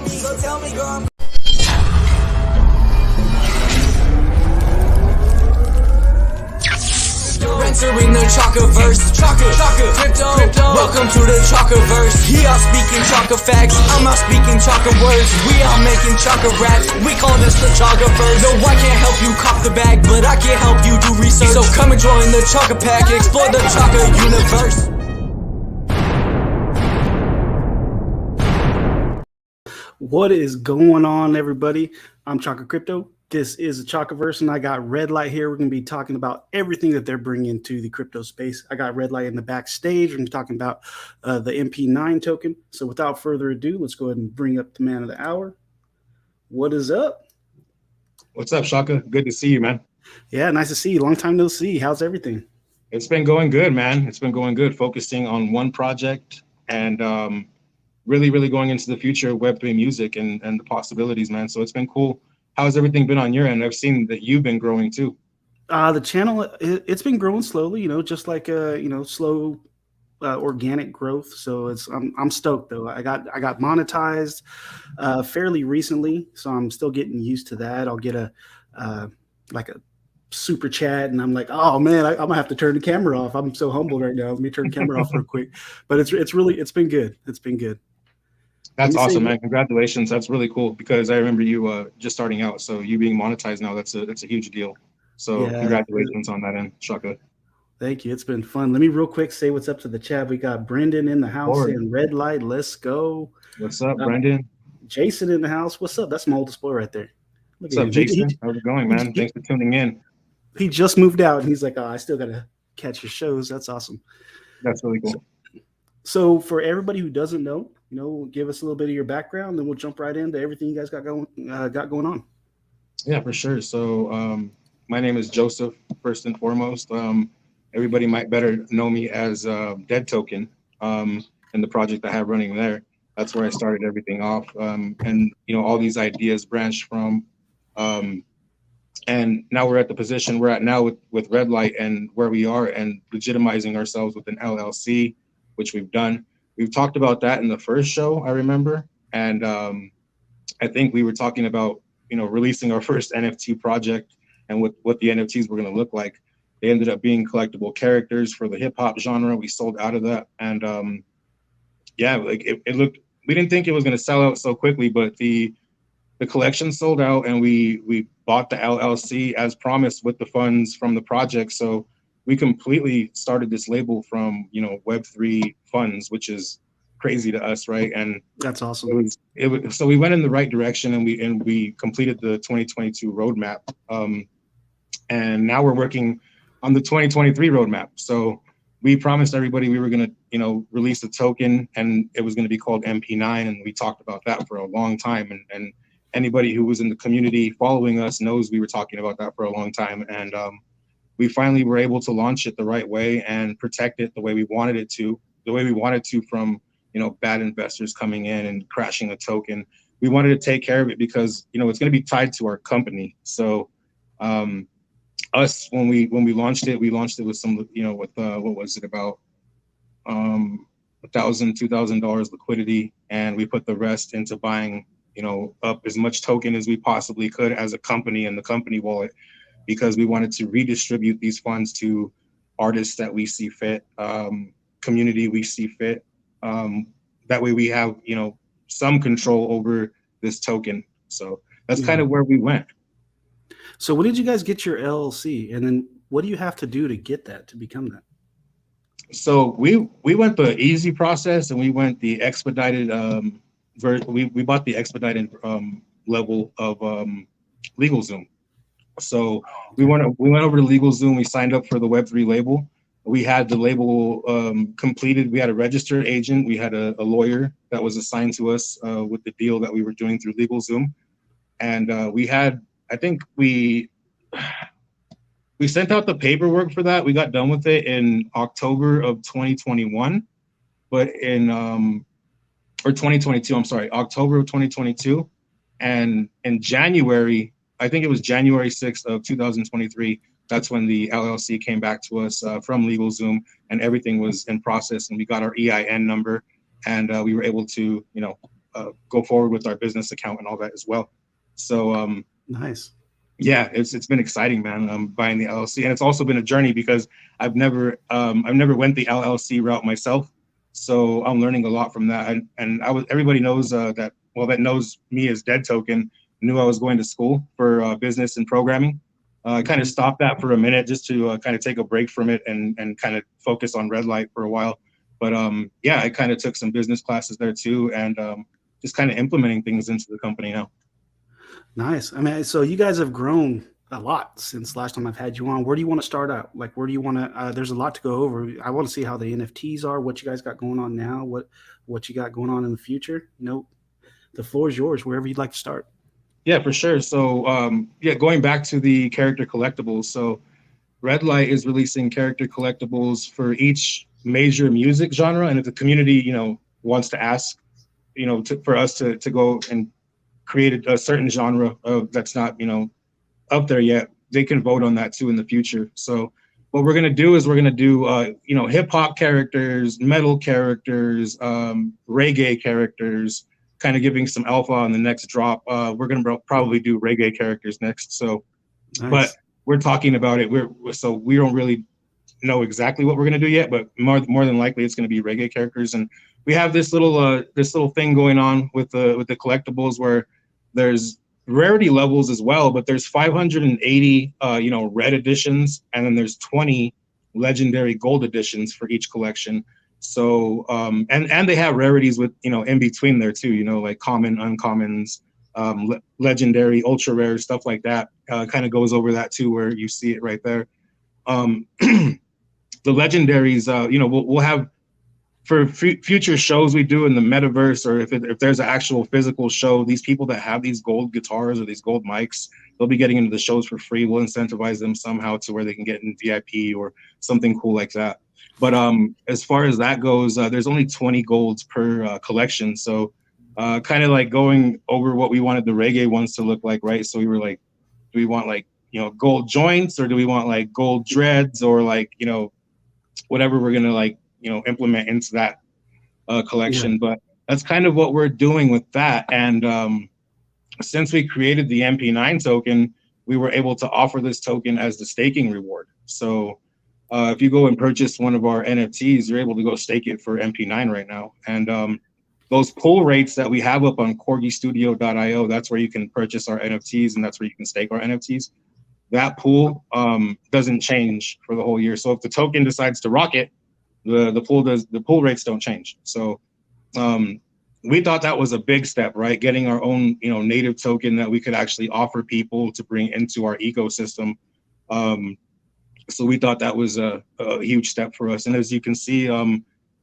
me, so tell me, girl, I'm entering the Chakaverse. Chaka Crypto. Welcome to the Chakaverse. He out speaking Chaka facts, I'm out speaking Chaka words. We out making Chaka raps, we call this the Chakaverse. No, I can't help you cop the bag, but I can help you do research. So come and join the Chaka pack, explore the Chaka universe. What is going on, everybody? I'm Chaka Crypto. This is the Chakaverse, and I got Red Light here. We're going to be talking about everything that they're bringing to the crypto space. I got Red Light in the backstage. We're going to be talking about the MP9 token. So without further ado, let's go ahead and bring up the man of the hour. What is up? What's up, Chaka? Good to see you, man. Yeah, nice to see you. Long time no see. How's everything? It's been going good, man. It's been going good, focusing on one project and really going into the future of Web3 music and the possibilities, man. So it's been cool. How's everything been on your end? I've seen that you've been growing too. The channel, it's been growing slowly, just like slow organic growth. So I'm stoked though. I got monetized fairly recently, so I'm still getting used to that. I'll get a super chat, and I'm like, oh man, I'm gonna have to turn the camera off. I'm so humbled right now. Let me turn the camera off real quick. But it's been good. It's been good. That's awesome, man. Congratulations. That's really cool because I remember you just starting out. So you being monetized now, that's a huge deal. So yeah, congratulations on that end, Chaka. Thank you. It's been fun. Let me real quick say what's up to the chat. We got Brendan in the house and Red Light. Let's go. What's up, Brendan? Jason in the house. What's up? That's my oldest boy right there. What's up, Jason? How's it going, man? Thanks for tuning in. He just moved out and he's like, oh, I still got to catch your shows. That's awesome. That's really cool. So for everybody who doesn't know, give us a little bit of your background, then we'll jump right into everything you guys got going on. Yeah, for sure. So my name is Joseph, first and foremost. Everybody might better know me as Dead Token in the project I have running there. That's where I started everything off. And all these ideas branched from. And now we're at the position we're at now with Red Light and where we are and legitimizing ourselves with an LLC, which we've done. We've talked about that in the first show, I remember. And I think we were talking about, releasing our first NFT project and what the NFTs were going to look like. They ended up being collectible characters for the hip hop genre. We sold out of that. And it looked, we didn't think it was going to sell out so quickly, but the collection sold out and we bought the LLC as promised with the funds from the project. So we completely started this label from, Web3 funds, which is crazy to us, right? And that's awesome. So we went in the right direction and we completed the 2022 roadmap. And now we're working on the 2023 roadmap. So we promised everybody we were going to, release a token and it was going to be called MP9. And we talked about that for a long time. And anybody who was in the community following us knows we were talking about that for a long time. And we finally were able to launch it the right way and protect it the way we wanted it to, from, bad investors coming in and crashing the token. We wanted to take care of it because, it's going to be tied to our company. So us, when we launched it, with some, with what was it, about $1,000, $2,000 liquidity. And we put the rest into buying, up as much token as we possibly could as a company in the company wallet, because we wanted to redistribute these funds to artists that we see fit, community we see fit. That way we have, some control over this token. So that's kind of where we went. So when did you guys get your LLC? And then what do you have to do to get that, to become that? So we went the easy process and we went the expedited, we bought the expedited level of LegalZoom. So we went over to LegalZoom. We signed up for the Web3 label. We had the label completed. We had a registered agent. We had a lawyer that was assigned to us with the deal that we were doing through LegalZoom. And we had, I think we sent out the paperwork for that. We got done with it in October of 2021, but or 2022, I'm sorry, October of 2022. And in January, I think it was January 6th of 2023, that's when the LLC came back to us from LegalZoom and everything was in process and we got our EIN number and we were able to, go forward with our business account and all that as well. So Nice. yeah, it's been exciting, man. Buying the LLC, and it's also been a journey because I've never went the LLC route myself. So I'm learning a lot from that. And everybody knows that knows me as Dead Token knew I was going to school for business and programming. I kind of stopped that for a minute just to kind of take a break from it and kind of focus on Red Light for a while. But yeah, I kind of took some business classes there too, and just kind of implementing things into the company now. Nice. I mean, so you guys have grown a lot since last time I've had you on. Where do you want to start out? Like, where do you want to? There's a lot to go over. I want to see how the NFTs are, what you guys got going on now, what you got going on in the future. The floor is yours. Wherever you'd like to start. Yeah, for sure. So yeah, going back to the character collectibles. So Red Light is releasing character collectibles for each major music genre, and if the community, wants to ask, for us to go and create a certain genre that's not, up there yet, they can vote on that too in the future. So what we're going to do is we're going to do, hip hop characters, metal characters, reggae characters, kind of giving some alpha on the next drop. We're going to probably do reggae characters next. So, Nice. But we're talking about it. So we don't really know exactly what we're going to do yet, but more than likely it's going to be reggae characters. And we have this little thing going on with the collectibles where there's rarity levels as well, but there's 580 red editions, and then there's 20 legendary gold editions for each collection. So and they have rarities with in between there too, like common, uncommons, legendary, ultra rare, stuff like that. Kind of goes over that too, where you see it right there. The legendaries, we'll have for future shows we do in the metaverse, or if there's an actual physical show, these people that have these gold guitars or these gold mics, they'll be getting into the shows for free. We'll incentivize them somehow to where they can get in VIP or something cool like that. But as far as that goes, there's only 20 golds per collection. So kind of like going over what we wanted the reggae ones to look like, right? So we were like, do we want like, gold joints, or do we want like gold dreads, or like, whatever we're going to like, implement into that collection. Yeah. But that's kind of what we're doing with that. And since we created the MP9 token, we were able to offer this token as the staking reward. So if you go and purchase one of our NFTs, you're able to go stake it for MP9 right now. And those pull rates that we have up on corgistudio.io, that's where you can purchase our NFTs, and that's where you can stake our NFTs. That pool doesn't change for the whole year. So if the token decides to rocket, the pool rates don't change. So we thought that was a big step, right? Getting our own native token that we could actually offer people to bring into our ecosystem. So we thought that was a huge step for us. And as you can see,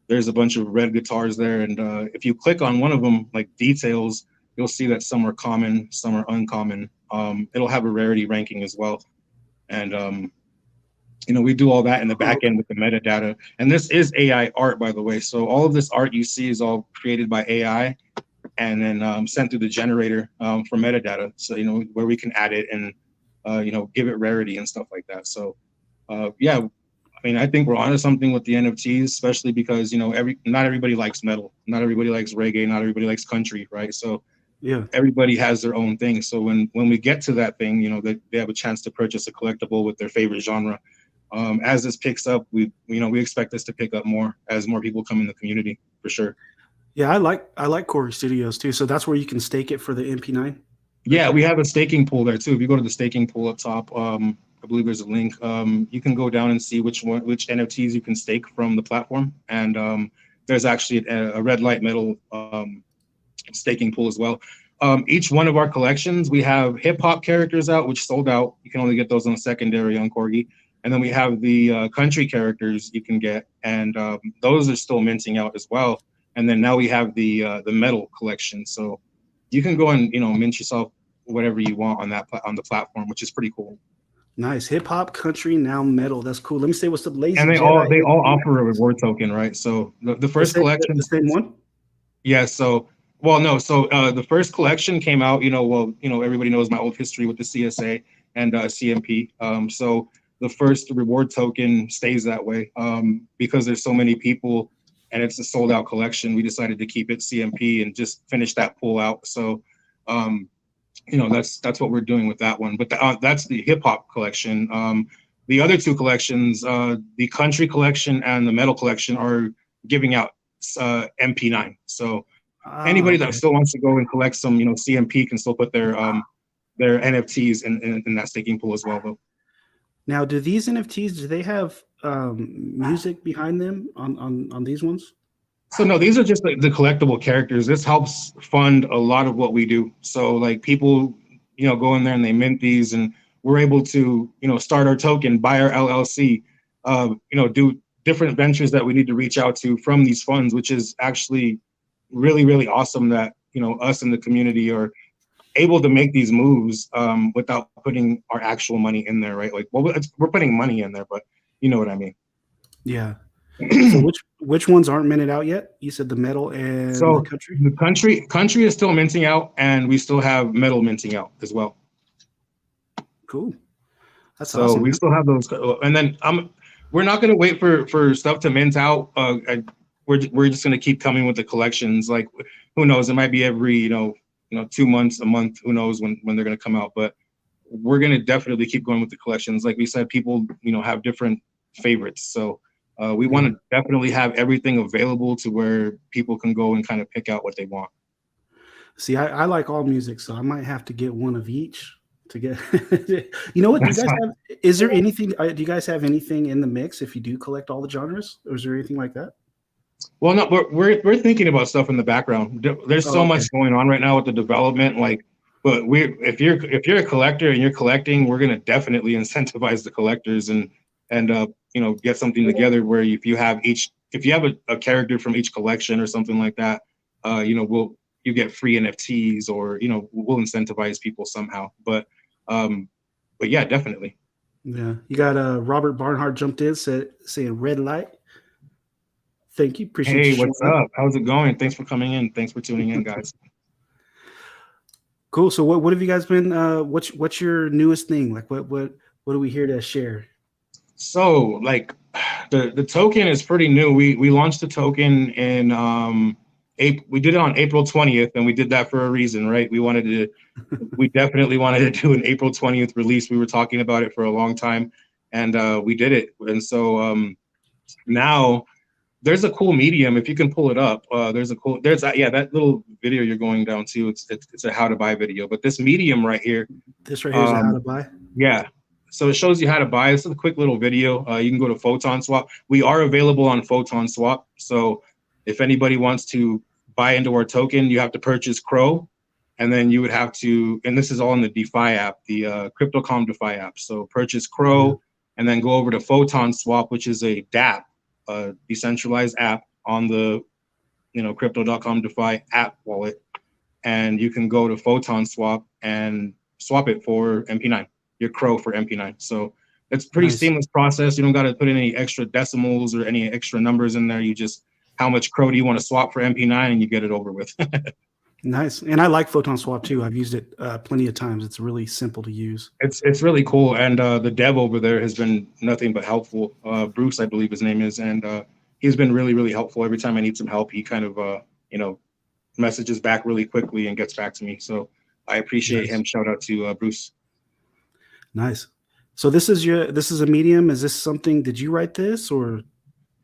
there's a bunch of red guitars there, and if you click on one of them, like details, you'll see that some are common, some are uncommon. It'll have a rarity ranking as well. And we do all that in the back end with the metadata. And this is AI art, by the way. So all of this art you see is all created by AI and then sent through the generator for metadata. So, where we can add it and, give it rarity and stuff like that. So, yeah, I mean, I think we're onto something with the NFTs, especially because, not everybody likes metal. Not everybody likes reggae. Not everybody likes country, right? So yeah, everybody has their own thing. So when we get to that thing, they have a chance to purchase a collectible with their favorite genre. As this picks up, we expect this to pick up more as more people come in the community, for sure. Yeah, I like Corey Studios too. So that's where you can stake it for the MP9. Yeah, we have a staking pool there too. If you go to the staking pool up top, I believe there's a link. You can go down and see which NFTs you can stake from the platform. And there's actually a red light metal staking pool as well. Each one of our collections, we have hip hop characters out, which sold out. You can only get those on secondary on Corgi. And then we have the country characters you can get, and those are still minting out as well. And then now we have the metal collection, so you can go and mint yourself whatever you want on the platform, which is pretty cool. Nice. Hip hop, country, now metal. That's cool. Let me say what's up, Lazy. And they all offer a reward token, right? So the first collection, the same one. Yeah. So the first collection came out. Everybody knows my old history with the CSA and CMP. So the first reward token stays that way because there's so many people and it's a sold out collection. We decided to keep it CMP and just finish that pull out. So, that's what we're doing with that one. But that's the hip hop collection. The other two collections, the country collection and the metal collection, are giving out MP9. So anybody that still wants to go and collect some, CMP can still put their NFTs in that staking pool as well, though. Now, do these NFTs, do they have music behind them on these ones? So no, these are just the collectible characters. This helps fund a lot of what we do. So like people, go in there and they mint these, and we're able to, start our token, buy our LLC, do different ventures that we need to reach out to from these funds, which is actually really, really awesome that, us in the community are able to make these moves without putting our actual money in there, right? Like, well, we're putting money in there, but you know what I mean? Yeah. So which ones aren't minted out yet? You said the metal and the country? The country is still minting out, and we still have metal minting out as well. Cool. That's so awesome. We still have those, and then we're not going to wait for stuff to mint out. We're just going to keep coming with the collections. Like, who knows? It might be every 2 months, a month. Who knows when they're going to come out? But we're going to definitely keep going with the collections. Like we said, people have different favorites, so we want to definitely have everything available to where people can go and kind of pick out what they want. See, I like all music, so I might have to get one of each to get. You know what? Do you guys have? Is there anything? Do you guys have anything in the mix if you do collect all the genres, or is there anything like that? Well, no, we're thinking about stuff in the background. There's so much going on right now with the development, but if you're a collector and you're collecting, we're gonna definitely incentivize the collectors and get something together where if you have a character from each collection or something like that, you get free NFTs, or we'll incentivize people somehow. But yeah, definitely. Yeah, you got Robert Barnhart jumped in saying red light. Thank you. Appreciate you. Hey, what's up? How's it going? Thanks for coming in. Thanks for tuning in, guys. Cool. So what have you guys been? What's your newest thing? Like what are we here to share? So like the token is pretty new. We launched the token in we did it on April 20th, and we did that for a reason, right? We definitely wanted to do an April 20th release. We were talking about it for a long time, and we did it. And so now there's a cool medium. If you can pull it up, that little video you're going down to. It's a how to buy video, but this medium right here. This right here is a how to buy. Yeah. So it shows you how to buy. This is a quick little video. You can go to Photon Swap. We are available on Photon Swap. So if anybody wants to buy into our token, you have to purchase Crow, and then you would have to, and this is all in the DeFi app, the Crypto.com DeFi app. So purchase Crow, and then go over to Photon Swap, which is a DApp, decentralized app on the Crypto.com DeFi app wallet, and you can go to Photon Swap and swap it for MP9, your Crow for MP9. So it's a pretty seamless process. You don't got to put in any extra decimals or any extra numbers in there. You just, how much Crow do you want to swap for MP9, and you get it over with. Nice. And I like Photon Swap too. I've used it plenty of times. It's really simple to use. It's really cool. And the dev over there has been nothing but helpful. Bruce, I believe his name is. And he's been really, really helpful. Every time I need some help, he kind of, messages back really quickly and gets back to me. So I appreciate him. Shout out to Bruce. Nice. So this is a medium. Is this something, did you write this or?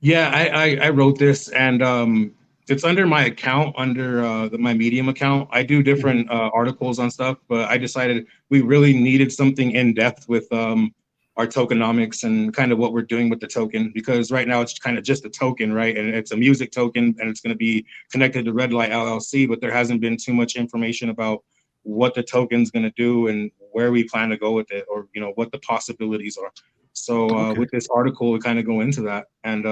Yeah, I wrote this, and it's under my account, under my Medium account. I do different articles on stuff, but I decided we really needed something in depth with our tokenomics and kind of what we're doing with the token, because right now it's kind of just a token, right? And it's a music token, and it's going to be connected to Red Light LLC, but there hasn't been too much information about what the token's going to do and where we plan to go with it, or what the possibilities are. So with this article, we kind of go into that. And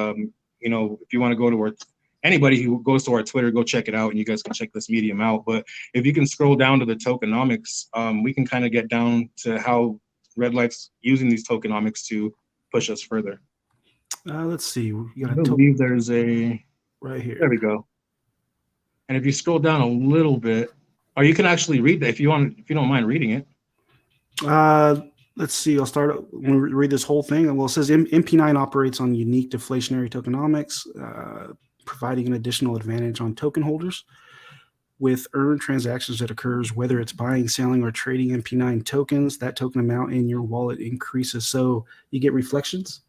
if you want to go to anybody who goes to our Twitter, go check it out, and you guys can check this medium out. But if you can scroll down to the tokenomics, we can kind of get down to how Red Light's using these tokenomics to push us further. Let's see. I believe there's a right here. There we go. And if you scroll down a little bit, or you can actually read that if you don't mind reading it. Let's see. We'll read this whole thing. Well, it says MP9 operates on unique deflationary tokenomics. providing an additional advantage on token holders. With earned transactions that occurs, whether it's buying, selling, or trading MP9 tokens, that token amount in your wallet increases. So you get reflections?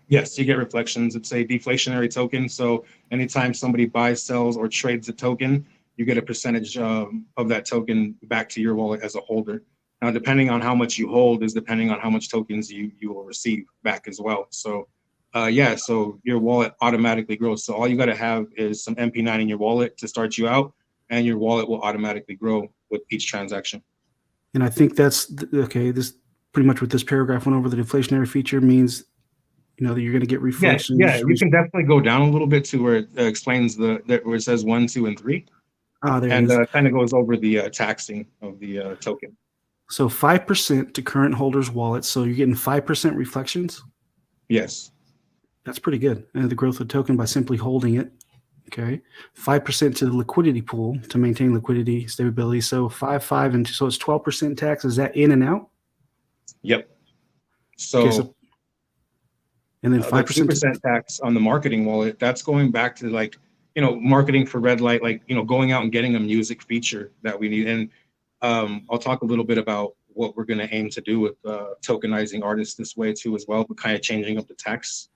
Yes, you get reflections. It's a deflationary token. So anytime somebody buys, sells, or trades a token, you get a percentage of that token back to your wallet as a holder. Now, depending on how much you hold is depending on how much tokens you will receive back as well. So yeah, so your wallet automatically grows. So all you got to have is some MP9 in your wallet to start you out, and your wallet will automatically grow with each transaction. And I think that's okay. This pretty much what this paragraph went over. The deflationary feature means, you know, that you're going to get reflections. Yeah, you can definitely go down a little bit to where it explains where it says 1, 2, and 3. There and it is. Kind of goes over the taxing of the token. So 5% to current holders' wallets. So you're getting 5% reflections? Yes. That's pretty good. And the growth of the token by simply holding it. Okay. 5% to the liquidity pool to maintain liquidity, stability. So 5, and so it's 12% tax. Is that in and out? Yep. So, okay, and then 5% 2% tax on the marketing wallet, that's going back to like, you know, marketing for red light, like, you know, going out and getting a music feature that we need. And I'll talk a little bit about what we're going to aim to do with tokenizing artists this way too as well, but kind of changing up the tax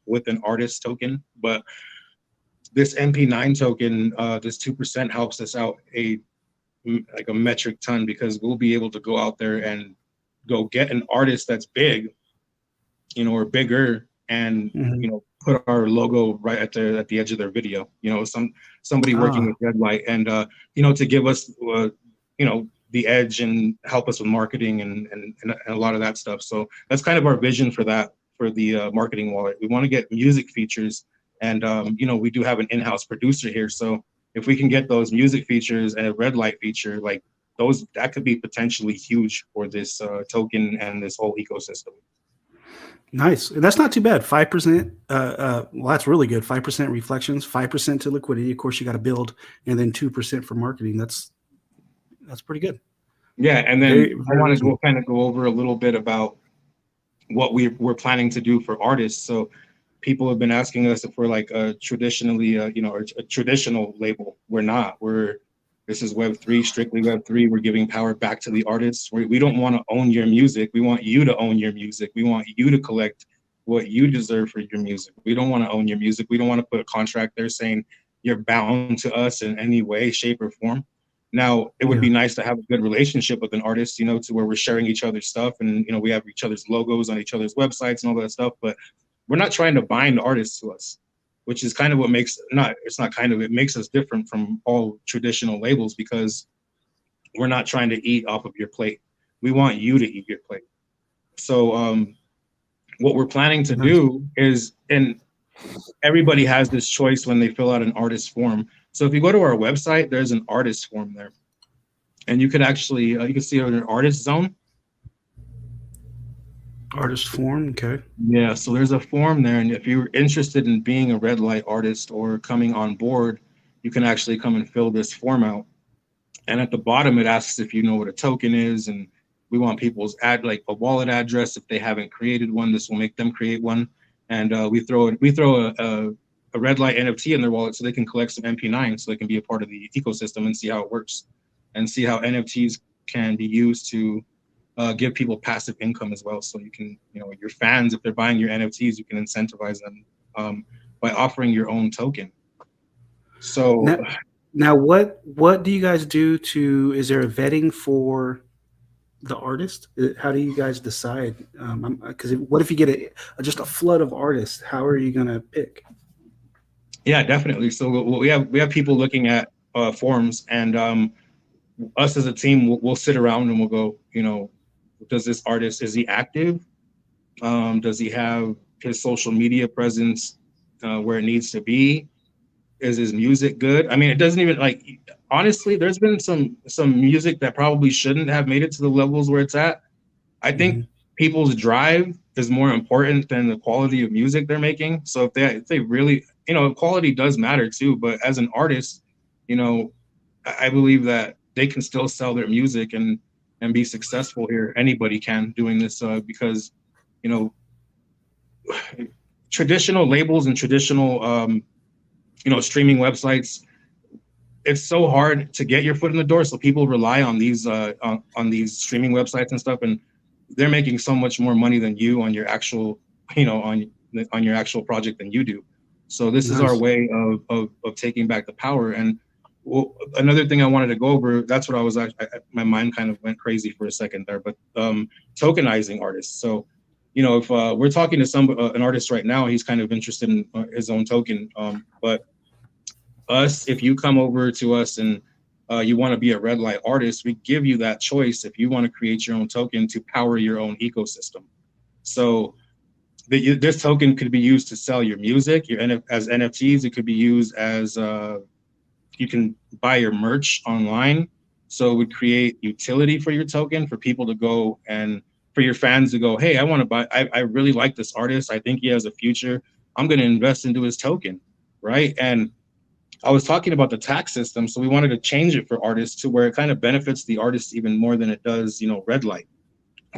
with an artist token. But this MP9 token, this 2% helps us out like a metric ton, because we'll be able to go out there and go get an artist that's big, you know, or bigger, and you know, put our logo right at the edge of their video. You know, somebody working with red light, and you know, to give us you know, the edge and help us with marketing and a lot of that stuff. So that's kind of our vision for that, for the marketing wallet. We want to get music features, and you know, we do have an in-house producer here. So if we can get those music features and a red light feature, like those, that could be potentially huge for this token and this whole ecosystem. Nice. That's not too bad. 5%. Well, that's really good. 5% reflections, 5% to liquidity. Of course, you got to build, and then 2% for marketing. That's pretty good. Yeah, and then I want to kind of go over a little bit about what we're planning to do for artists. So people have been asking us if we're like a traditionally, you know, a traditional label. We're not. This is Web3, strictly Web3. We're giving power back to the artists. We don't want to own your music. We want you to own your music. We want you to collect what you deserve for your music. We don't want to own your music. We don't want to put a contract there saying you're bound to us in any way, shape, or form. Now, it would be nice to have a good relationship with an artist, you know, to where we're sharing each other's stuff, and, you know, we have each other's logos on each other's websites and all that stuff, but we're not trying to bind artists to us, which is kind of what makes, it makes us different from all traditional labels, because we're not trying to eat off of your plate. We want you to eat your plate. So what we're planning to do is, and everybody has this choice when they fill out an artist form. So if you go to our website, there's an artist form there, and you could actually, you can see an artist zone. Artist form, okay. Yeah, so there's a form there, and if you're interested in being a red light artist or coming on board, you can actually come and fill this form out. And at the bottom, it asks if you know what a token is, and we want people's like a wallet address. If they haven't created one, this will make them create one. And we throw a red light NFT in their wallet so they can collect some MP9, so they can be a part of the ecosystem and see how it works, and see how NFTs can be used to give people passive income as well. So you can, you know, your fans, if they're buying your NFTs, you can incentivize them by offering your own token. So now what do you guys do is there a vetting for the artist? How do you guys decide? Because what if you get just a flood of artists? How are you going to pick? Yeah, definitely. So we have people looking at forms, and us as a team, we'll sit around and we'll go, you know, does this artist, is he active? Does he have his social media presence where it needs to be? Is his music good? I mean, it doesn't even, like, honestly, there's been some music that probably shouldn't have made it to the levels where it's at. I think people's drive is more important than the quality of music they're making. So if they really, you know, quality does matter too, but as an artist, you know, I believe that they can still sell their music and be successful here. Anybody can doing this because, you know, traditional labels and traditional streaming websites. It's so hard to get your foot in the door, so people rely on these streaming websites and stuff, and they're making so much more money than you on your actual, on your actual project than you do. So this is our way of taking back the power. And another thing I wanted to go over, that's what I was actually, my mind kind of went crazy for a second there, but tokenizing artists. So, if we're talking to an artist right now, he's kind of interested in his own token, but if you come over to us and you want to be a red light artist, we give you that choice if you want to create your own token to power your own ecosystem. So this token could be used to sell your music, as NFTs. It could be used as you can buy your merch online. So it would create utility for your token for people to go, and for your fans to go, hey, I want to buy, I really like this artist. I think he has a future. I'm going to invest into his token, right? And I was talking about the tax system, so we wanted to change it for artists to where it kind of benefits the artists even more than it does, red light.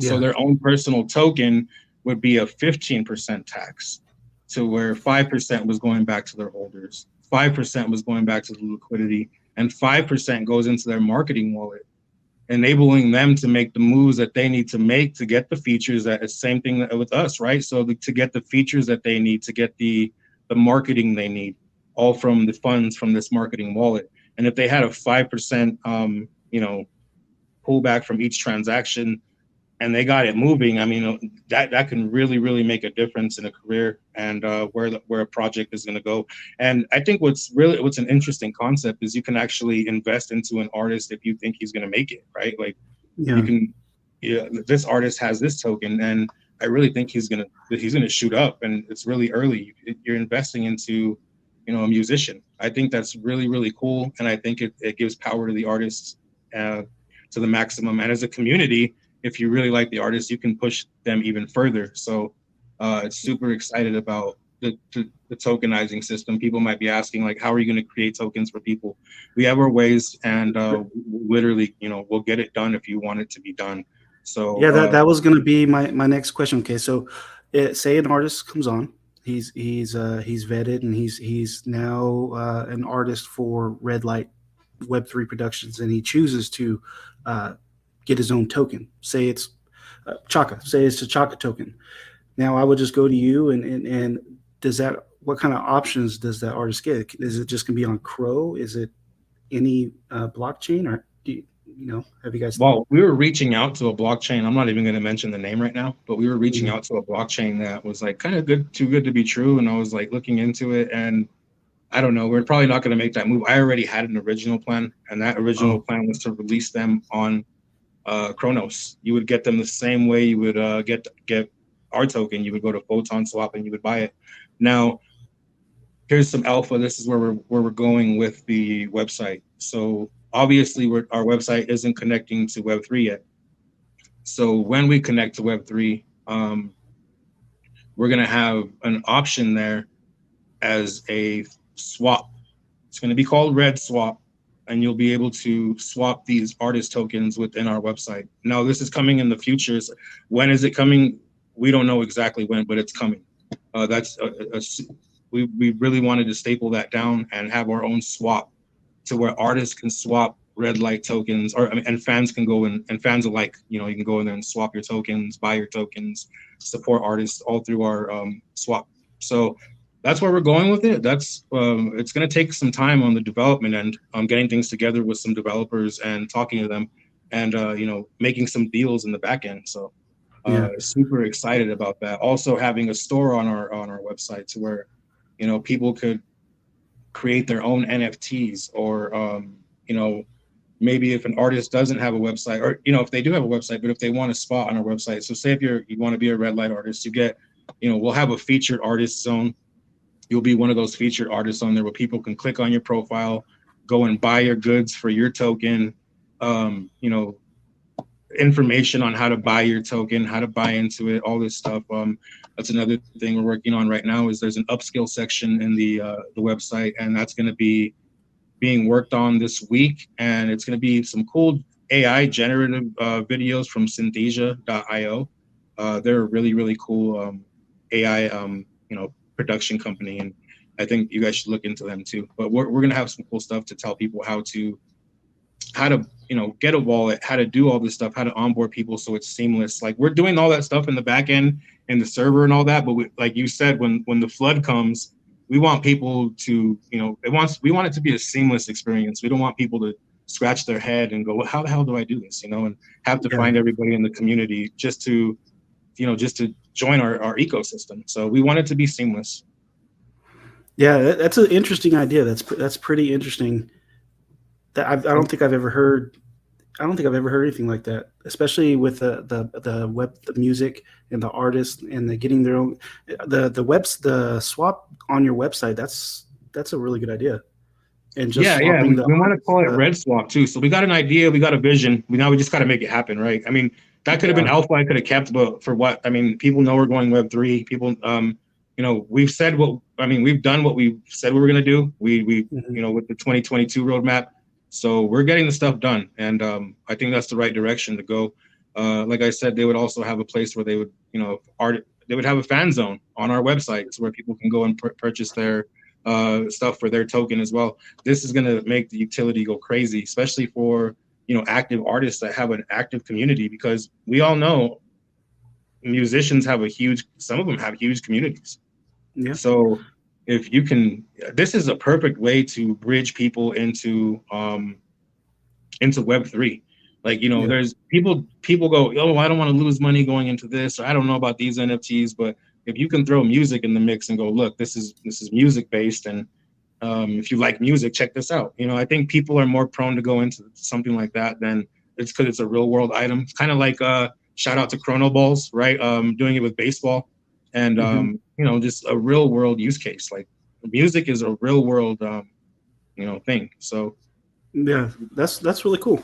Yeah. So their own personal token would be a 15% tax, to where 5% was going back to their holders, 5% was going back to the liquidity, and 5% goes into their marketing wallet, enabling them to make the moves that they need to make to get the features. That it's same thing with us, right? So to get the features that they need, to get the marketing they need, all from the funds from this marketing wallet. And if they had a 5%, pullback from each transaction, and they got it moving, I mean, that can really, really make a difference in a career and where a project is going to go. And I think what's an interesting concept is you can actually invest into an artist if you think he's going to make it, right? Like this artist has this token, and I really think he's going to shoot up, and it's really early. You're investing into a musician. I think that's really, really cool. And I think it gives power to the artists to the maximum. And as a community, if you really like the artist, you can push them even further. So it's super excited about the tokenizing system. People might be asking, like, how are you going to create tokens for people? We have our ways, and literally, we'll get it done if you want it to be done. So yeah, that was going to be my next question. Okay, so say an artist comes on. He's vetted, and he's now an artist for Red Light Web3 Productions, and he chooses to get his own token. Say it's Chaka. Say it's a Chaka token. Now I would just go to you, and does that, what kind of options does that artist get? Is it just gonna be on Crow? Is it any blockchain, or have you guys? Well, we were reaching out to a blockchain. I'm not even going to mention the name right now, but we were reaching out to a blockchain that was like kind of too good to be true. And I was like looking into it, and I don't know, we're probably not going to make that move. I already had an original plan, and that original plan was to release them on Chronos. You would get them the same way you would get our token. You would go to Photon Swap and you would buy it. Now, here's some alpha. This is where we're going with the website. So obviously, our website isn't connecting to Web3 yet. So when we connect to Web3, we're going to have an option there as a swap. It's going to be called Red Swap, and you'll be able to swap these artist tokens within our website. Now, this is coming in the future. When is it coming? We don't know exactly when, but it's coming. We really wanted to staple that down and have our own swap, to where artists can swap Red Light tokens, and fans can go in, and fans alike, you can go in there and swap your tokens, buy your tokens, support artists all through our swap. So that's where we're going with it. That's it's going to take some time on the development end, getting things together with some developers and talking to them, and making some deals in the back end. So super excited about that. Also having a store on our website, to where people could create their own NFTs, or maybe if an artist doesn't have a website, or if they do have a website, but if they want a spot on our website. So say if you want to be a Red Light artist, you get, we'll have a featured artist zone. You'll be one of those featured artists on there, where people can click on your profile, go and buy your goods for your token, information on how to buy your token, how to buy into it, all this stuff. That's another thing we're working on right now, is there's an upskill section in the website, and that's going to be being worked on this week. And it's going to be some cool AI generative videos from Synthesia.io. They're a really, really cool AI production company, and I think you guys should look into them too. But we're going to have some cool stuff to tell people how to get a wallet, how to do all this stuff, how to onboard people so it's seamless. Like, we're doing all that stuff in the back end and the server and all that, but like you said, when the flood comes, we want people to, we want it to be a seamless experience. We don't want people to scratch their head and go, how the hell do I do this? And have to find everybody in the community just to join our ecosystem. So we want it to be seamless. Yeah, that's an interesting idea. That's pretty interesting. That I don't think I've ever heard. I don't think I've ever heard anything like that, especially with the web, the music, and the artists, and the getting their own the swap on your website. That's a really good idea. And just we want to call it Red Swap too. So we got an idea, we got a vision. We just got to make it happen, right? I mean, that could have been alpha. I could have kept, but for what? I mean, people know we're going Web3. People, we've said we've done what we said we were going to do. We with the 2022 roadmap. So we're getting the stuff done, and I think that's the right direction to go. Like I said, they would also have a place where they would, they would have a fan zone on our website, where people can go and purchase their stuff for their token as well. This is going to make the utility go crazy, especially for active artists that have an active community, because we all know musicians some of them have huge communities. Yeah. So if you can, this is a perfect way to bridge people into Web3. Like, there's people go, oh, I don't want to lose money going into this, or I don't know about these NFTs. But if you can throw music in the mix and go, look, this is music based, and if you like music, check this out. I think people are more prone to go into something like that than it's because it's a real world item. It's kind of like shout out to Chrono Balls, right? Doing it with baseball, and just a real world use case. Like, music is a real world thing. So yeah, that's really cool.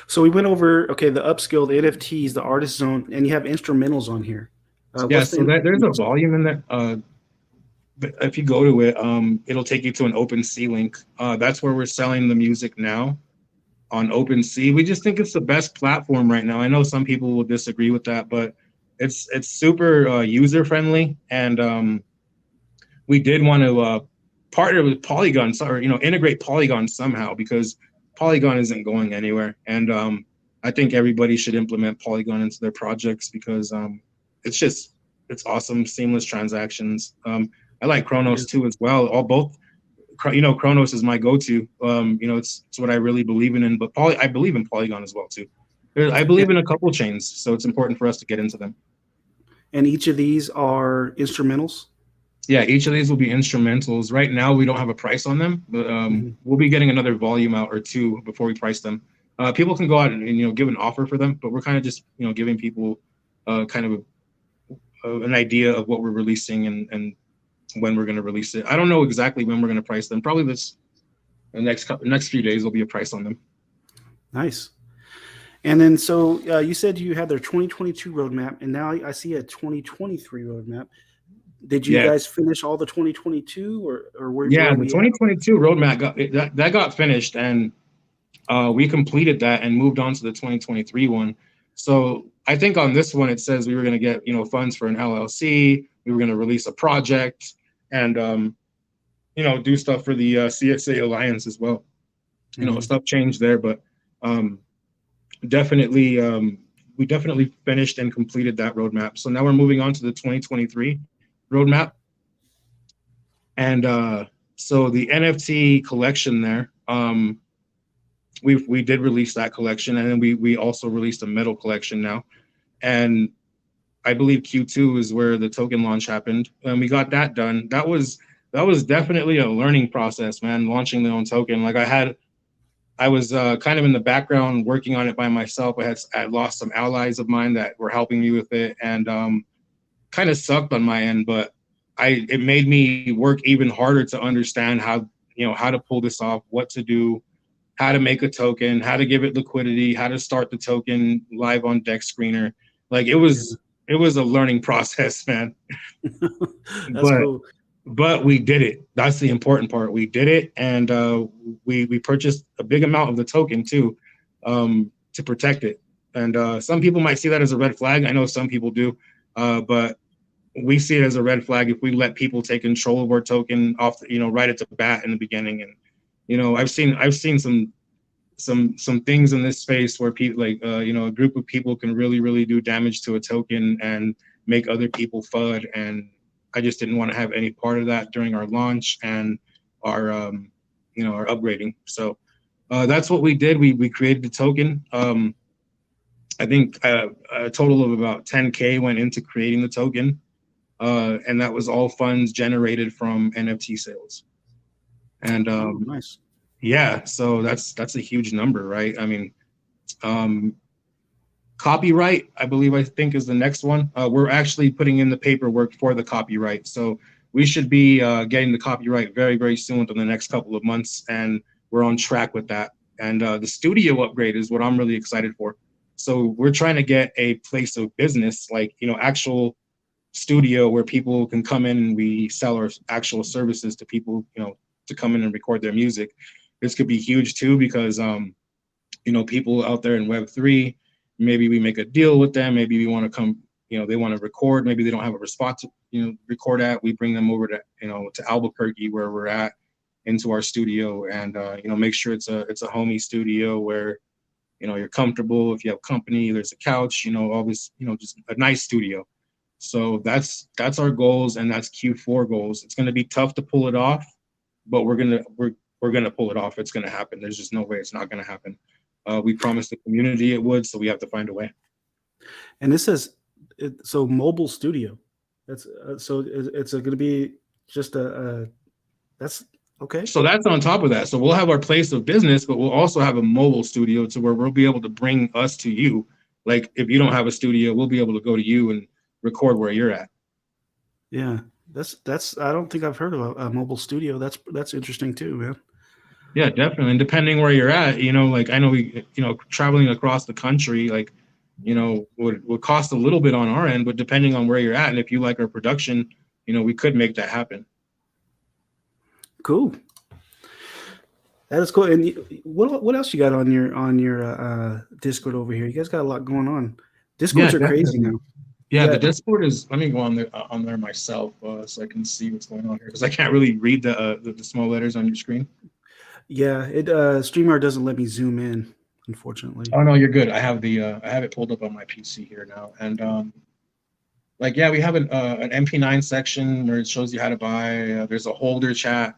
So we went over, okay, the upskill, the NFTs, the artist zone, and you have instrumentals on here. So there's a volume in there. If you go to it, it'll take you to an OpenSea link. That's where we're selling the music now on OpenSea. We just think it's the best platform right now. I know some people will disagree with that, but it's super user friendly, and we did want to partner with Polygon, or integrate Polygon somehow, because Polygon isn't going anywhere, and I think everybody should implement Polygon into their projects, because it's awesome, seamless transactions. I like Chronos too as well. Chronos is my go-to. It's what I really believe in, but I believe in Polygon as well too. I believe in a couple chains, so it's important for us to get into them. And each of these are instrumentals? Yeah, each of these will be instrumentals. Right now, we don't have a price on them, but we'll be getting another volume out or two before we price them. People can go out and give an offer for them, but we're kind of just giving people kind of an idea of what we're releasing and when we're going to release it. I don't know exactly when we're going to price them. Probably the next few days will be a price on them. Nice. And then, so you said you had their 2022 roadmap, and now I see a 2023 roadmap. Did you guys finish all the 2022, or where? Yeah, the 2022 roadmap got finished, and we completed that and moved on to the 2023 one. So I think on this one it says we were going to get funds for an LLC. We were going to release a project, and do stuff for the CXA Alliance as well. Stuff changed there, but definitely we definitely finished and completed that roadmap. So now we're moving on to the 2023 roadmap. And so the NFT collection there, we did release that collection, and then we also released a metal collection now. And I believe Q2 is where the token launch happened, and we got that done. That was definitely a learning process, man, launching the own token. Like, I was kind of in the background working on it by myself. I lost some allies of mine that were helping me with it, and kind of sucked on my end, but it made me work even harder to understand how to pull this off, what to do, how to make a token, how to give it liquidity, how to start the token live on Dex Screener. Like, it was a learning process, man. That's cool. But we did it. That's the important part. We did it, and we purchased a big amount of the token too, to protect it. And some people might see that as a red flag. I know some people do, but we see it as a red flag if we let people take control of our token off, right at the bat in the beginning. And I've seen some things in this space where people a group of people can really do damage to a token and make other people FUD. And I just didn't want to have any part of that during our launch and our our upgrading. So that's what we did. We created the token. I think a total of about 10K went into creating the token. And that was all funds generated from NFT sales. And nice. yeah, so that's a huge number, right? I mean, copyright, I think is the next one. We're actually putting in the paperwork for the copyright. So we should be getting the copyright very soon, within the next couple of months. And we're on track with that. And the studio upgrade is what I'm really excited for. So we're trying to get a place of business, like, actual studio where people can come in and we sell our actual services to people, to come in and record their music. This could be huge too, because, people out there in Web3, maybe we make a deal with them. Maybe we want to come, they want to record. Maybe they don't have a spot to, record at. We bring them over to, to Albuquerque, where we're at, into our studio, and, make sure it's a homey studio where, you're comfortable. If you have company, there's a couch, all this, just a nice studio. So that's our goals, and that's Q4 goals. It's going to be tough to pull it off, but we're going to pull it off. It's going to happen. There's just no way it's not going to happen. We promised the community it would, so we have to find a way. And this says, so mobile studio. That's so it's going to be just that's okay. So that's on top of that. So we'll have our place of business, but we'll also have a mobile studio to where we'll be able to bring us to you. Like, if you don't have a studio, we'll be able to go to you and record where you're at. Yeah, that's I don't think I've heard of a mobile studio. That's interesting too, man. Yeah, definitely. And depending where you're at, like, I know traveling across the country, like, would cost a little bit on our end, but depending on where you're at, and if you like our production, we could make that happen. Cool. That is cool. And what else you got on your Discord over here? You guys got a lot going on. Discords are crazy now. Yeah, the Discord is. Let me go on there myself, so I can see what's going on here, because I can't really read the small letters on your screen. Yeah, StreamYard doesn't let me zoom in, unfortunately. Oh no, you're good. I have it pulled up on my PC here now, and we have an MP9 section where it shows you how to buy. There's a holder chat.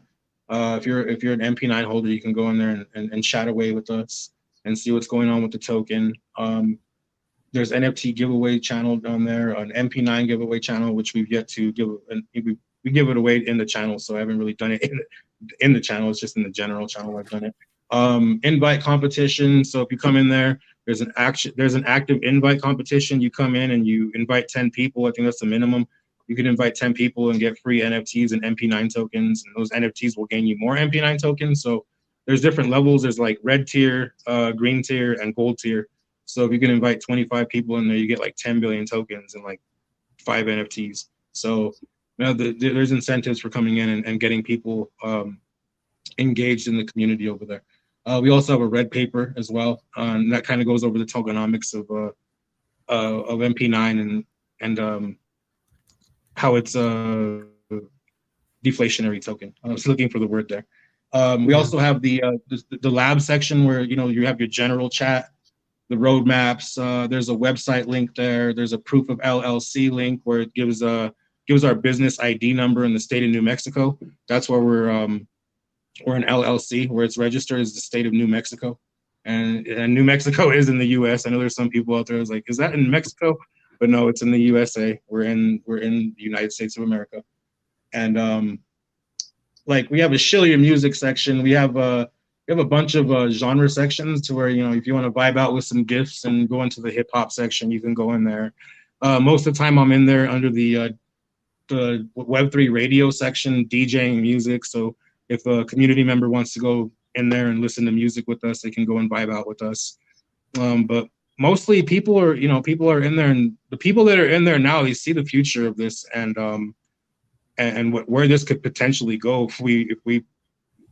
If you're an MP9 holder, you can go in there and chat away with us and see what's going on with the token. There's NFT giveaway channel down there, an MP9 giveaway channel, which we've yet to give. And we give it away in the channel, so I haven't really done it in the channel. It's just in the general channel I've done it. Invite competition. So if you come in there, there's an active invite competition. You come in and you invite 10 people. I think that's the minimum. You can invite 10 people and get free NFTs and MP9 tokens, and those NFTs will gain you more MP9 tokens. So there's different levels. There's like red tier, green tier, and gold tier. So if you can invite 25 people in there, you get like 10 billion tokens and like 5 NFTs. So there's incentives for coming in and getting people engaged in the community over there. We also have a red paper as well, and that kind of goes over the tokenomics of MP9 and how it's a deflationary token. I was looking for the word there. We also have the lab section where you have your general chat, the roadmaps. There's a website link there. There's a proof of LLC link where it gives our business ID number in the state of New Mexico. That's where we're an LLC, where it's registered as the state of New Mexico. And New Mexico is in the US. I know there's some people out there who's like, is that in Mexico? But no, it's in the USA. We're in the United States of America. And we have a Shill Your Music section. We have a bunch of genre sections to where, if you want to vibe out with some gifts and go into the hip hop section, you can go in there. Most of the time I'm in there under the Web3 radio section, DJing music. So if a community member wants to go in there and listen to music with us, they can go and vibe out with us. But mostly people are in there, and the people that are in there now, they see the future of this and where this could potentially go if we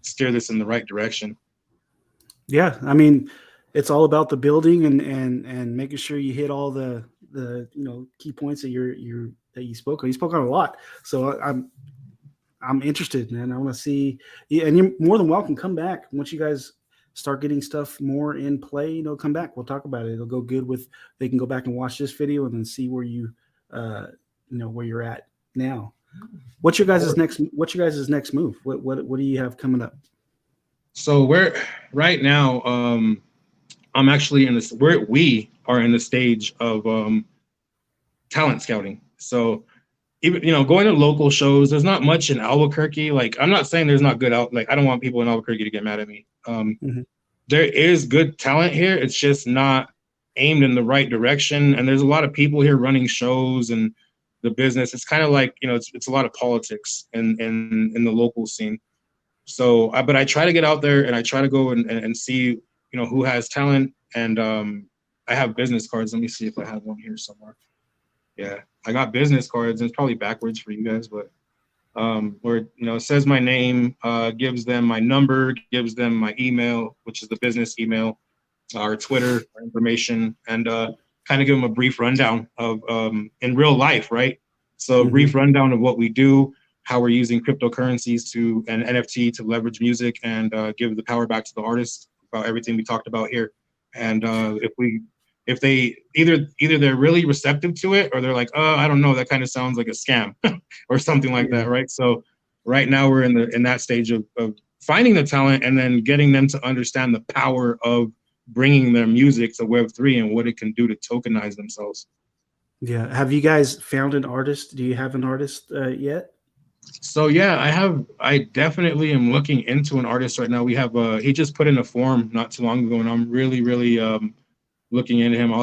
steer this in the right direction. Yeah, I mean, it's all about the building and making sure you hit all the the key points that you spoke on. You spoke on a lot, so I'm interested, man. I want to see. Yeah, and you're more than welcome. Come back once you guys start getting stuff more in play. Come back. We'll talk about it. It'll go good with. They can go back and watch this video and then see where where you're at now. What's your guys' next move? What do you have coming up? So we're right now. I'm actually we are in the stage of talent scouting. So even going to local shows, there's not much in Albuquerque. Like, I'm not saying there's not good out. Like, I don't want people in Albuquerque to get mad at me. There is good talent here. It's just not aimed in the right direction. And there's a lot of people here running shows and the business. It's kind of like it's a lot of politics in the local scene. So, but I try to get out there and I try to go and see who has talent. And I have business cards. Let me see if I have one here somewhere. Yeah, I got business cards, and it's probably backwards for you guys, but where it says my name, gives them my number, gives them my email, which is the business email, our Twitter our information, and kind of give them a brief rundown of in real life, right? So a brief rundown of what we do, how we're using cryptocurrencies and NFT to leverage music and give the power back to the artist, about everything we talked about here. And if they either they're really receptive to it, or they're like, oh, I don't know, that kind of sounds like a scam or something like that, right? So right now we're in that stage of finding the talent and then getting them to understand the power of bringing their music to Web3 and what it can do to tokenize themselves. Yeah. Have you guys found an artist? Do you have an artist yet? So yeah, I definitely am looking into an artist right now. We have he just put in a form not too long ago, and I'm really looking into him.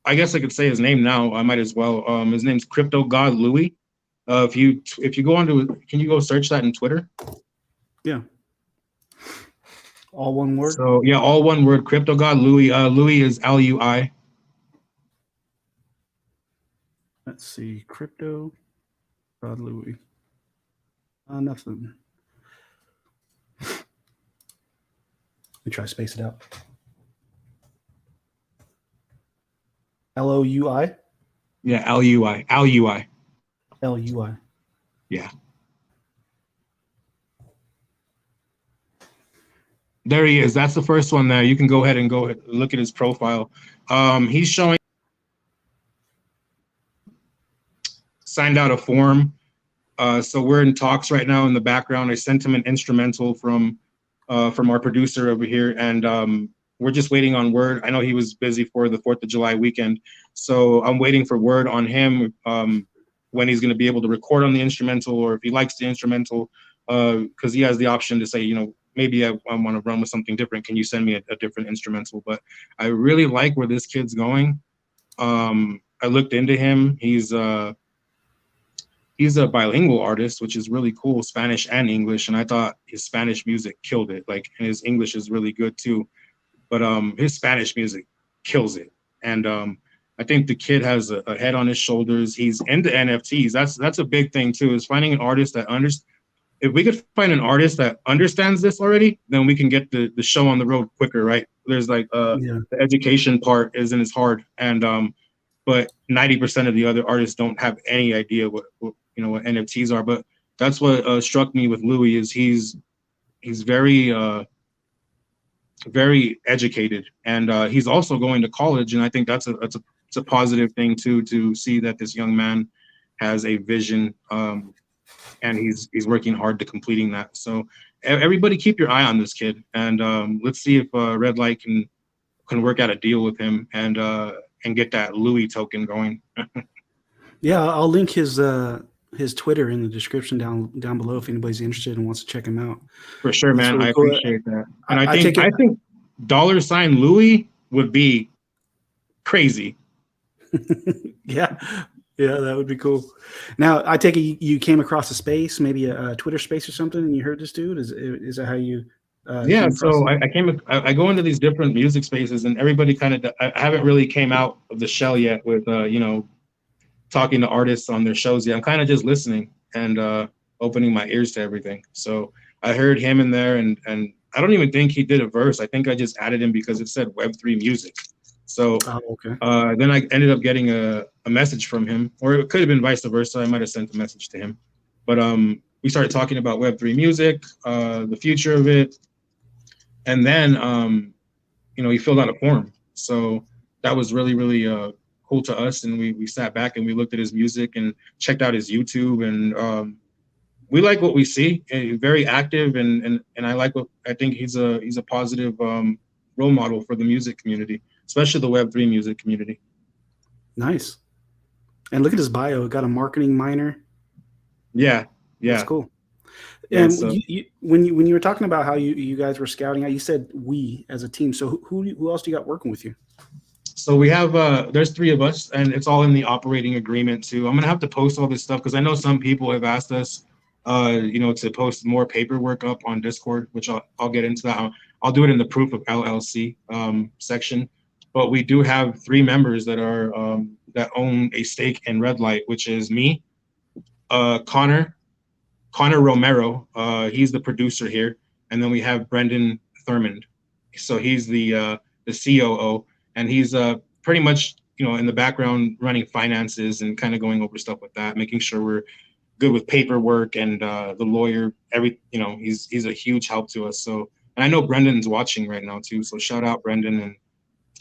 I guess I could say his name now. I might as well. His name's Crypto God Louis. If you go can you go search that in Twitter? Yeah. All one word? So yeah, all one word, Crypto God Louis. Louis is Lui. Let's see, Crypto God Louis. Nothing. Let me try to space it out. L-O-U-I? Yeah, L-U-I. L-U-I. L-U-I. Yeah. There he is. That's the first one there. You can go ahead and look at his profile. He's showing signed out a form. So we're in talks right now in the background. I sent him an instrumental from our producer over here, and we're just waiting on word. I know he was busy for the 4th of July weekend, so I'm waiting for word on him when he's going to be able to record on the instrumental, or if he likes the instrumental, because he has the option to say, maybe I want to run with something different. Can you send me a different instrumental? But I really like where this kid's going. I looked into him. He's a bilingual artist, which is really cool, Spanish and English. And I thought his Spanish music killed it. Like, and his English is really good too. But his Spanish music kills it. And I think the kid has a head on his shoulders. He's into NFTs. That's a big thing too, is finding an artist that if we could find an artist that understands this already, then we can get the show on the road quicker, right? There's like the education part isn't as hard. And but 90% of the other artists don't have any idea what NFTs are. But that's what struck me with Louis, is he's very very educated, and he's also going to college, and I think that's a positive thing too, to see that this young man has a vision, and he's working hard to completing that. So everybody keep your eye on this kid, and let's see if Red Light can work out a deal with him and get that Louis token going. Yeah, I'll link his Twitter in the description down below if anybody's interested and wants to check him out. For sure, man. Really I cool. appreciate that. And I think $ Louis would be crazy. Yeah, that would be cool. Now, I take it you came across a space, maybe a Twitter space or something, and you heard this dude. Is that how you? Yeah. So I go into these different music spaces, and everybody I haven't really came out of the shell yet with talking to artists on their shows yet. I'm kind of just listening and opening my ears to everything. So I heard him in there, and I don't even think he did a verse. I think I just added him because it said Web3 music. So okay. then I ended up getting a message from him, or it could have been vice versa. I might have sent a message to him. But we started talking about Web3 music, the future of it. And then, he filled out a form. So that was really, really cool to us. And we sat back and we looked at his music and checked out his YouTube. And we like what we see. Very active. And I think he's a positive role model for the music community, especially the Web3 music community. Nice. And look at his bio. Got a marketing minor. Yeah. That's cool. Yeah, and so, when you were talking about how you guys were scouting out, you said we as a team. So who else do you got working with you? So we have there's 3 of us, and it's all in the operating agreement too. I'm gonna have to post all this stuff because I know some people have asked us, to post more paperwork up on Discord, which I'll get into that. I'll do it in the proof of LLC section. But we do have 3 members that are that own a stake in Red Light, which is me, Connor Romero. He's the producer here, and then we have Brendan Thurmond. So he's the COO, and he's pretty much in the background running finances and kind of going over stuff with that, making sure we're good with paperwork and the lawyer. He's a huge help to us. So, and I know Brendan's watching right now too. So shout out Brendan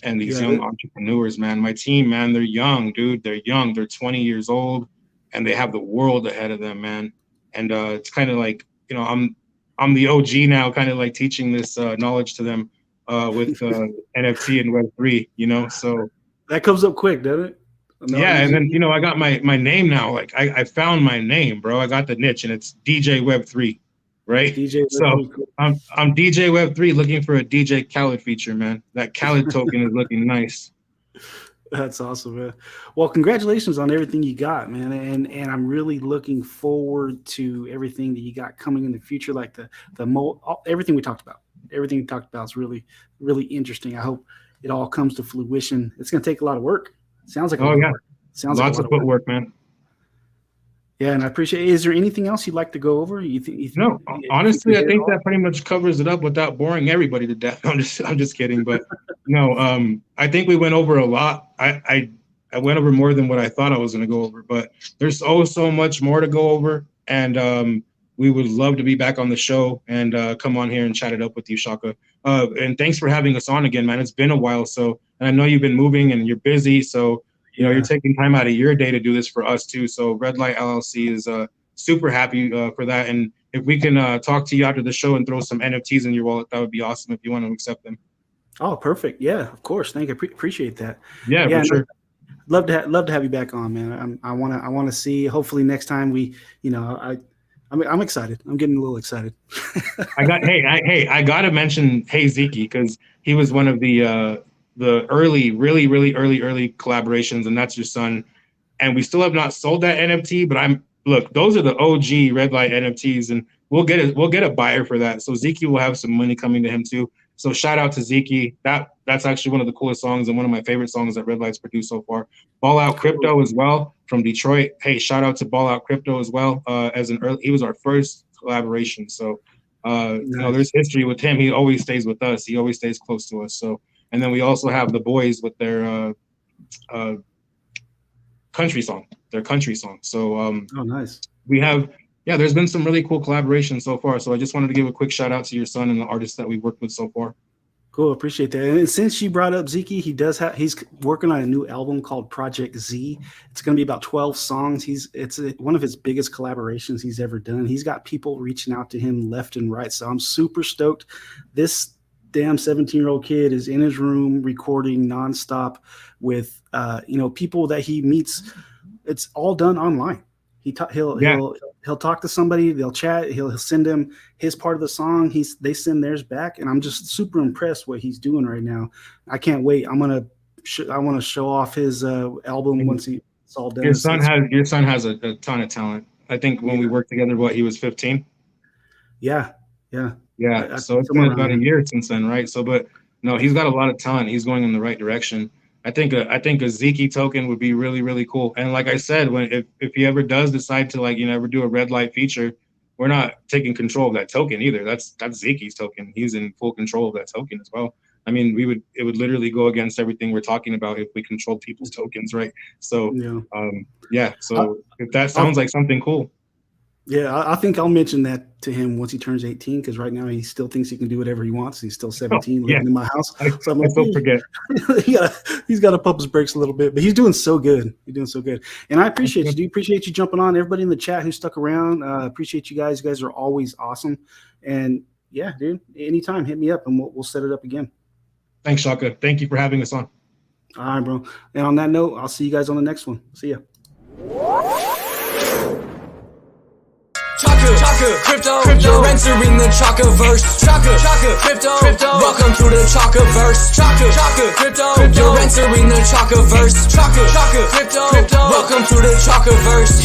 and these young entrepreneurs, man. My team, man, they're young, dude. They're young. They're 20 years old, and they have the world ahead of them, man. And it's kind of like, I'm the OG now, kind of like teaching this knowledge to them with NFT and Web3, so. That comes up quick, doesn't it? No, yeah, and then, I got my name now. Like, I found my name, bro. I got the niche, and it's DJ Web3, right? DJ Web3, so cool. I'm DJ Web3 looking for a DJ Khaled feature, man. That Khaled token is looking nice. That's awesome, man. Well, congratulations on everything you got, man. And I'm really looking forward to everything that you got coming in the future, like everything we talked about. Everything we talked about is really, really interesting. I hope it all comes to fruition. It's going to take a lot of work. It sounds like a lot of work. Sounds lots like of footwork, man. Yeah, and I appreciate it. Is there anything else you'd like to go over? No, honestly, I think that pretty much covers it up without boring everybody to death. I'm just kidding, but no, I think we went over a lot. I went over more than what I thought I was going to go over, but there's so much more to go over, and we would love to be back on the show and come on here and chat it up with you, Chaka. And thanks for having us on again, man. It's been a while, and I know you've been moving and you're busy, so. You're taking time out of your day to do this for us too. So Red Light LLC is super happy for that. And if we can talk to you after the show and throw some NFTs in your wallet, that would be awesome if you want to accept them. Oh, perfect. Yeah, of course. Thank you. Appreciate that. Yeah, for sure. Love to have you back on, man. I want to see. Hopefully next time I'm excited. I'm getting a little excited. I gotta mention Zeke, because he was one of the early, really, really early collaborations, and that's your son. And we still have not sold that NFT, but look, those are the OG Red Light NFTs, and we'll get a buyer for that. So Zeke will have some money coming to him too. So shout out to Zeke. That's actually one of the coolest songs and one of my favorite songs that Red Light's produced so far. Ball Out Crypto as well from Detroit. Hey, shout out to Ball Out Crypto as well. He was our first collaboration. So there's history with him. He always stays with us. He always stays close to us. So. And then we also have the boys with their country song. So oh, nice. We have, there's been some really cool collaborations so far. So I just wanted to give a quick shout out to your son and the artists that we've worked with so far. Cool, appreciate that. And since you brought up Zeke, he's working on a new album called Project Z. It's going to be about 12 songs. It's one of his biggest collaborations he's ever done. He's got people reaching out to him left and right. So I'm super stoked. This damn 17-year-old kid is in his room recording nonstop with people that he meets. It's all done online. He'll talk to somebody, they'll chat, he'll send them his part of the song, they send theirs back, and I'm just super impressed what he's doing right now. I can't wait. I want to show off his album once it's all done. Your son has a ton of talent. I think when we worked together, he was 15. Yeah. So it's been about a year since then, right? So, but no, he's got a lot of talent. He's going in the right direction. I think a Zeke token would be really, really cool. And like I said, if he ever does decide to ever do a Red Light feature, we're not taking control of that token either. That's Zeke's token. He's in full control of that token as well. I mean, it would literally go against everything we're talking about if we controlled people's tokens, right? So, so if that sounds like something cool. Yeah, I think I'll mention that to him once he turns 18, because right now he still thinks he can do whatever he wants. He's still 17, living in my house. So I'm like, don't forget. he's got to pump his brakes a little bit, but he's doing so good. He's doing so good. And I appreciate you, dude. Appreciate you jumping on. Everybody in the chat who stuck around, appreciate you guys. You guys are always awesome. And yeah, dude, anytime, hit me up and we'll set it up again. Thanks, Chaka. Thank you for having us on. All right, bro. And on that note, I'll see you guys on the next one. See ya. Chaka Crypto, you're entering the Chakaverse. Chaka Crypto, welcome to the Chakaverse. Chaka Crypto, you're entering the Chakaverse. Chaka Crypto, welcome to the Chakaverse.